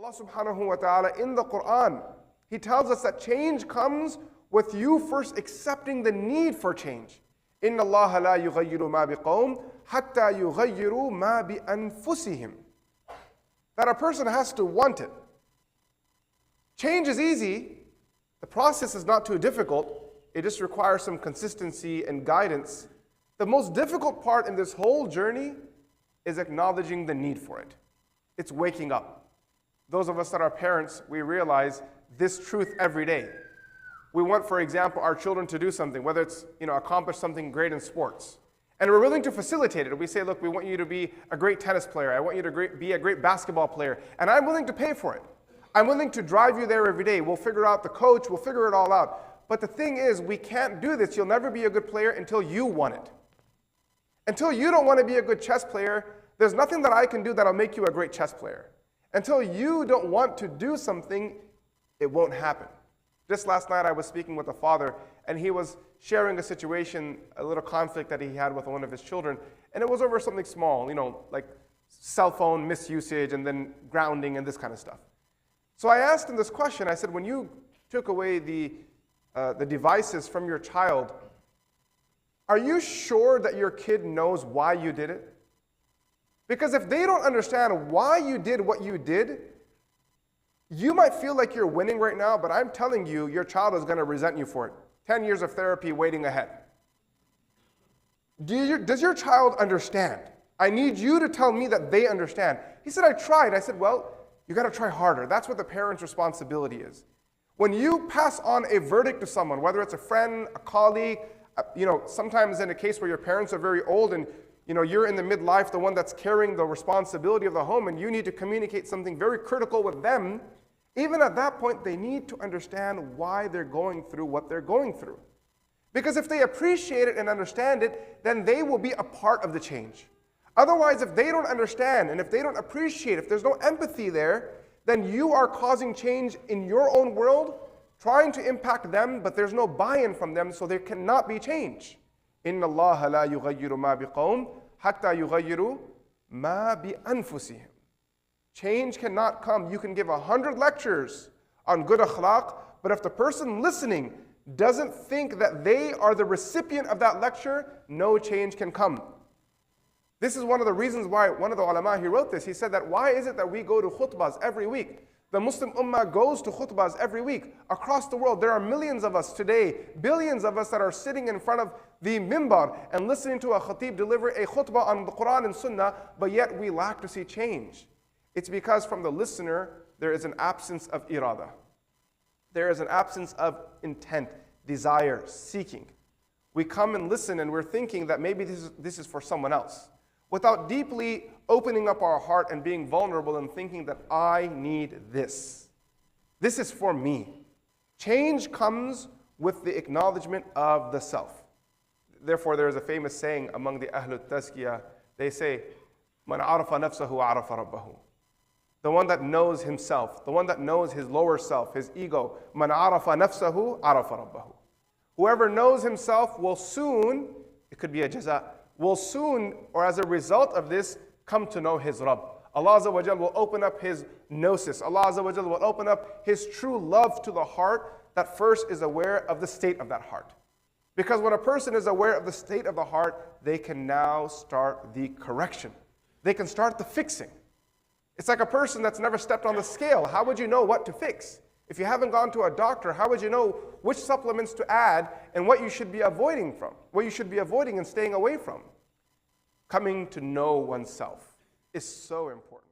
Allah subhanahu wa ta'ala in the Quran, He tells us that change comes with you first accepting the need for change. إِنَّ اللَّهَ لَا يُغَيِّرُ مَا بِقَوْمٍ حَتَّى يُغَيِّرُوا مَا بِأَنفُسِهِمْ. That a person has to want it. Change is easy. The process is not too difficult. It just requires some consistency and guidance. The most difficult part in this whole journey is acknowledging the need for it. It's waking up. Those of us that are parents, we realize this truth every day. We want, for example, our children to do something, whether it's accomplish something great in sports. And we're willing to facilitate it. We say, look, we want you to be a great tennis player. I want you to be a great basketball player. And I'm willing to pay for it. I'm willing to drive you there every day. We'll figure out the coach. We'll figure it all out. But the thing is, we can't do this. You'll never be a good player until you want it. Until you don't want to be a good chess player, there's nothing that I can do that'll make you a great chess player. Until you don't want to do something, it won't happen. Just last night, I was speaking with a father, and he was sharing a situation, a little conflict that he had with one of his children, and it was over something small, like cell phone misusage and then grounding and this kind of stuff. So I asked him this question. I said, when you took away the devices from your child, are you sure that your kid knows why you did it? Because if they don't understand why you did what you did, you might feel like you're winning right now, but I'm telling you, your child is going to resent you for it. 10 years of therapy waiting ahead. Does your child understand? I need you to tell me that they understand. He said, I tried. I said, well, you got to try harder. That's what the parent's responsibility is. When you pass on a verdict to someone, whether it's a friend, a colleague, sometimes in a case where your parents are very old and you're in the midlife, the one that's carrying the responsibility of the home, and you need to communicate something very critical with them, even at that point, they need to understand why they're going through what they're going through. Because if they appreciate it and understand it, then they will be a part of the change. Otherwise, if they don't understand and if they don't appreciate, if there's no empathy there, then you are causing change in your own world, trying to impact them, but there's no buy-in from them, so there cannot be change. إِنَّ اللَّهَ لَا يُغَيِّرُ مَا بِقَوْمٍ حَتَّى يُغَيِّرُوا مَا بِأَنفُسِهِمْ. Change cannot come. You can give 100 lectures on good akhlaq, but if the person listening doesn't think that they are the recipient of that lecture, no change can come. This is one of the reasons why one of the ulama, he wrote this. He said that why is it that we go to khutbahs every week? The Muslim ummah goes to khutbahs every week. Across the world, there are millions of us today, billions of us that are sitting in front of the mimbar and listening to a khatib deliver a khutbah on the Quran and Sunnah, but yet we lack to see change. It's because from the listener, there is an absence of irada. There is an absence of intent, desire, seeking. We come and listen and we're thinking that maybe this is for someone else, without deeply opening up our heart and being vulnerable and thinking that I need this. This is for me. Change comes with the acknowledgement of the self. Therefore, there is a famous saying among the Ahlul Tazkiyah. They say, "Man arafa nafsahu arafa rabbahu." The one that knows himself, the one that knows his lower self, his ego. "Man arafa nafsahu arafa rabbahu." Whoever knows himself will soon, it could be a jaza, will soon, or as a result of this, come to know his Rabb. Allah Azza wa Jal will open up his gnosis. Allah Azza wa Jal will open up his true love to the heart that first is aware of the state of that heart. Because when a person is aware of the state of the heart, they can now start the correction. They can start the fixing. It's like a person that's never stepped on the scale. How would you know what to fix? If you haven't gone to a doctor, how would you know which supplements to add and what you should be avoiding from, what you should be avoiding and staying away from? Coming to know oneself is so important.